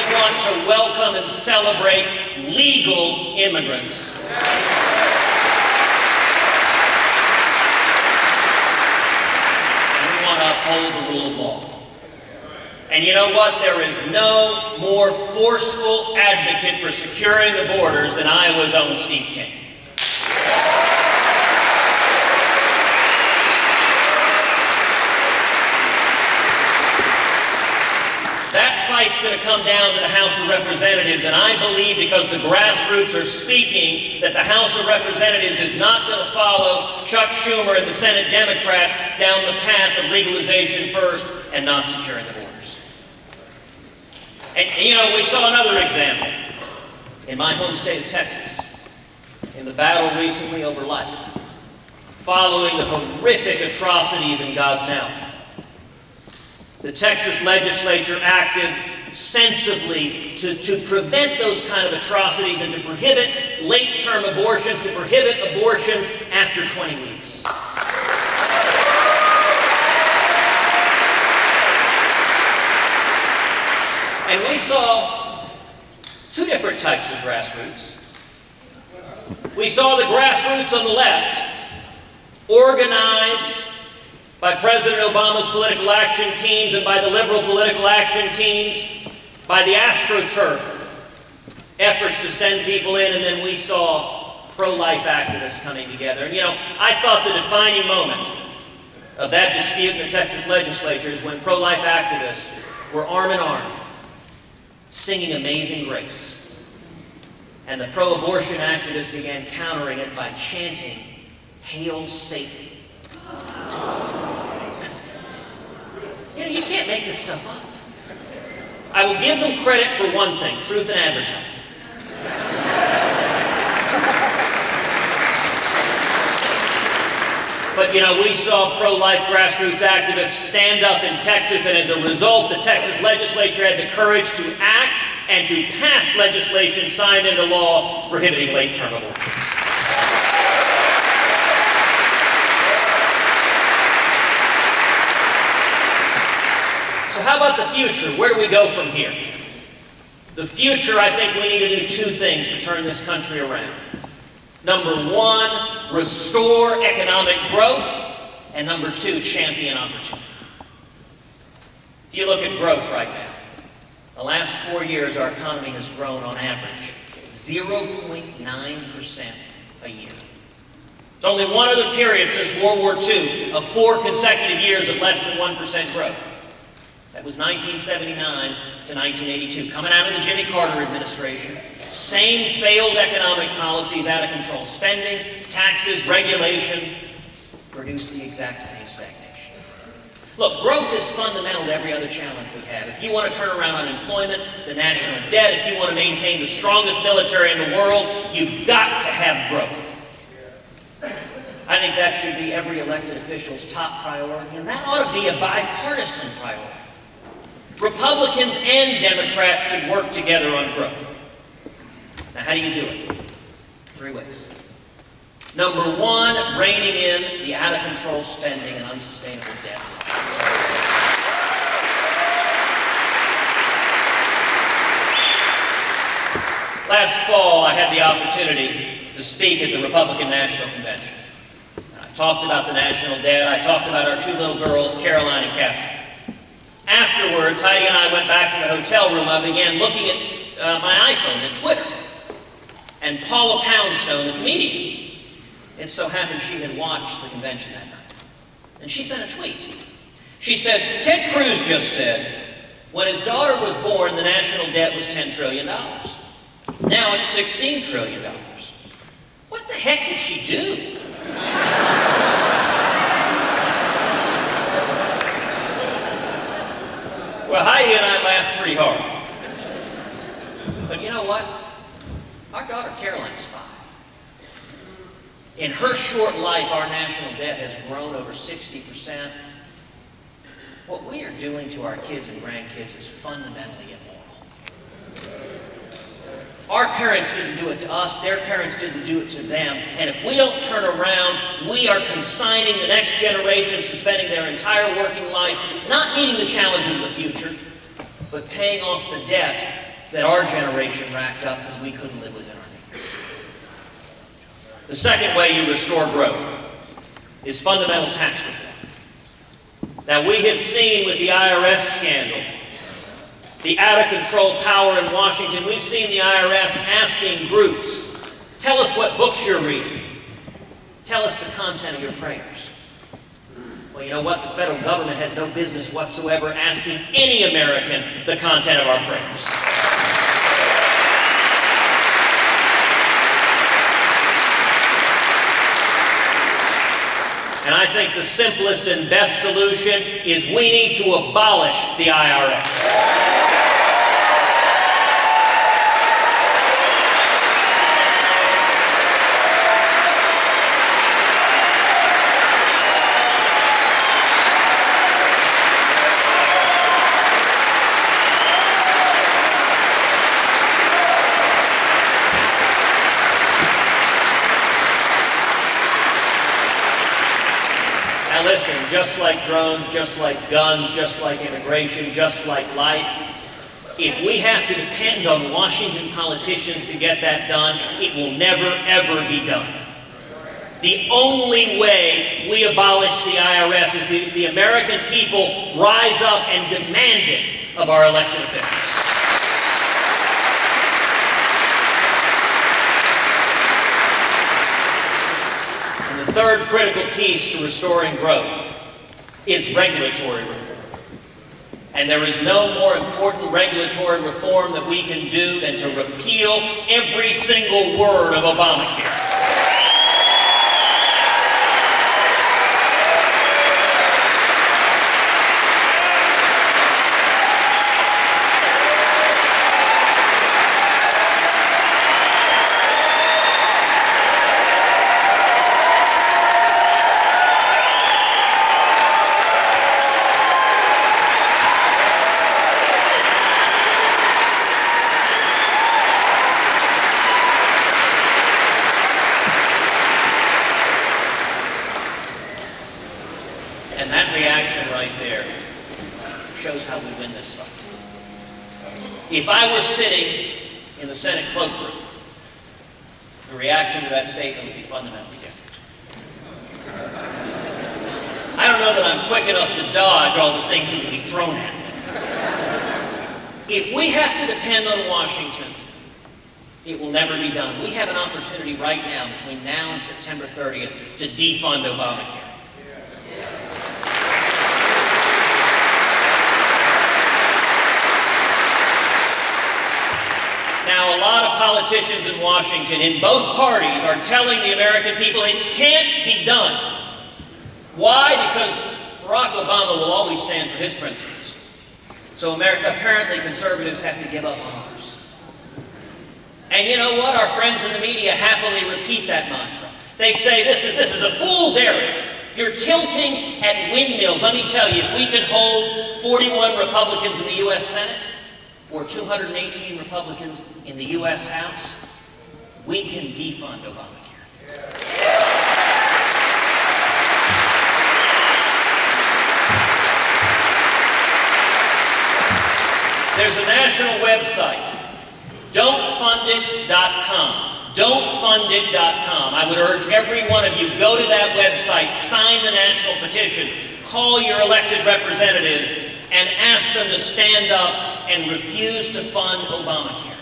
we want to welcome and celebrate legal immigrants. And we want to uphold the rule of law. And you know what? There is no more forceful advocate for securing the borders than Iowa's own Steve King. That fight's going to come down to the House of Representatives, and I believe, because the grassroots are speaking, that the House of Representatives is not going to follow Chuck Schumer and the Senate Democrats down the path of legalization first and not securing the borders. And you know, we saw another example in my home state of Texas, in the battle recently over life, following the horrific atrocities in Gosnell. The Texas legislature acted sensibly to prevent those kind of atrocities and to prohibit late-term abortions, to prohibit abortions after 20 weeks. And we saw two different types of grassroots. We saw the grassroots on the left, organized by President Obama's political action teams and by the liberal political action teams, by the AstroTurf efforts to send people in, and then we saw pro-life activists coming together. And you know, I thought the defining moment of that dispute in the Texas legislature is when pro-life activists were arm in arm, singing Amazing Grace. And the pro-abortion activists began countering it by chanting, Hail Satan. You know, you can't make this stuff up. I will give them credit for one thing, truth in advertising. But, you know, we saw pro-life grassroots activists stand up in Texas, and as a result, the Texas legislature had the courage to act and to pass legislation signed into law prohibiting late-term abortions. So how about the future? Where do we go from here? The future, I think we need to do two things to turn this country around. Number one, restore economic growth, and number two, champion opportunity. If you look at growth right now, the last 4 years our economy has grown on average 0.9% a year. It's only one other period since World War II of 4 consecutive years of less than 1% growth. That was 1979 to 1982, coming out of the Jimmy Carter administration. Same failed economic policies, out of control spending, taxes, regulation, produced the exact same stagnation. Look, growth is fundamental to every other challenge we have. If you want to turn around unemployment, the national debt, if you want to maintain the strongest military in the world, you've got to have growth. I think that should be every elected official's top priority, and that ought to be a bipartisan priority. Republicans and Democrats should work together on growth. Now, how do you do it? 3 ways. Number one, reining in the out-of-control spending and unsustainable debt. Last fall, I had the opportunity to speak at the Republican National Convention. I talked about the national debt. I talked about our 2 little girls, Caroline and Catherine. Afterwards, Heidi and I went back to the hotel room. I began looking at my iPhone and Twitter. And Paula Poundstone, the comedian, it so happened she had watched the convention that night. And she sent a tweet. She said, Ted Cruz just said, when his daughter was born, the national debt was $10 trillion. Now it's $16 trillion. What the heck did she do? Well, Heidi and I laughed pretty hard. But you know what? Our daughter Caroline's 5. In her short life, our national debt has grown over 60%. What we are doing to our kids and grandkids is fundamentally immoral. Our parents didn't do it to us, their parents didn't do it to them, and if we don't turn around, we are consigning the next generations to spending their entire working life not meeting the challenges of the future, but paying off the debt that our generation racked up because we couldn't live within our means. The second way you restore growth is fundamental tax reform. Now, we have seen with the IRS scandal, the out-of-control power in Washington, we've seen the IRS asking groups, tell us what books you're reading. Tell us the content of your prayers. Well, you know what? The federal government has no business whatsoever asking any American the content of our prayers. And I think the simplest and best solution is we need to abolish the IRS. Listen, just like drones, just like guns, just like immigration, just like life, if we have to depend on Washington politicians to get that done, it will never, ever be done. The only way we abolish the IRS is the American people rise up and demand it of our elected officials. The third critical piece to restoring growth is regulatory reform. And there is no more important regulatory reform that we can do than to repeal every single word of Obamacare. And that reaction right there shows how we win this fight. If I were sitting in the Senate cloakroom, the reaction to that statement would be fundamentally different. I don't know that I'm quick enough to dodge all the things that would be thrown at me. If we have to depend on Washington, it will never be done. We have an opportunity right now, between now and September 30th, to defund Obamacare. Now, a lot of politicians in Washington, in both parties, are telling the American people it can't be done. Why? Because Barack Obama will always stand for his principles. So apparently conservatives have to give up on ours. And you know what? Our friends in the media happily repeat that mantra. They say, this is a fool's errand. You're tilting at windmills. Let me tell you, if we could hold 41 Republicans in the U.S. Senate, or 218 Republicans in the U.S. House, we can defund Obamacare. There's a national website, don'tfundit.com. Don'tfundit.com. I would urge every one of you, go to that website, sign the national petition, call your elected representatives, and ask them to stand up and refuse to fund Obamacare.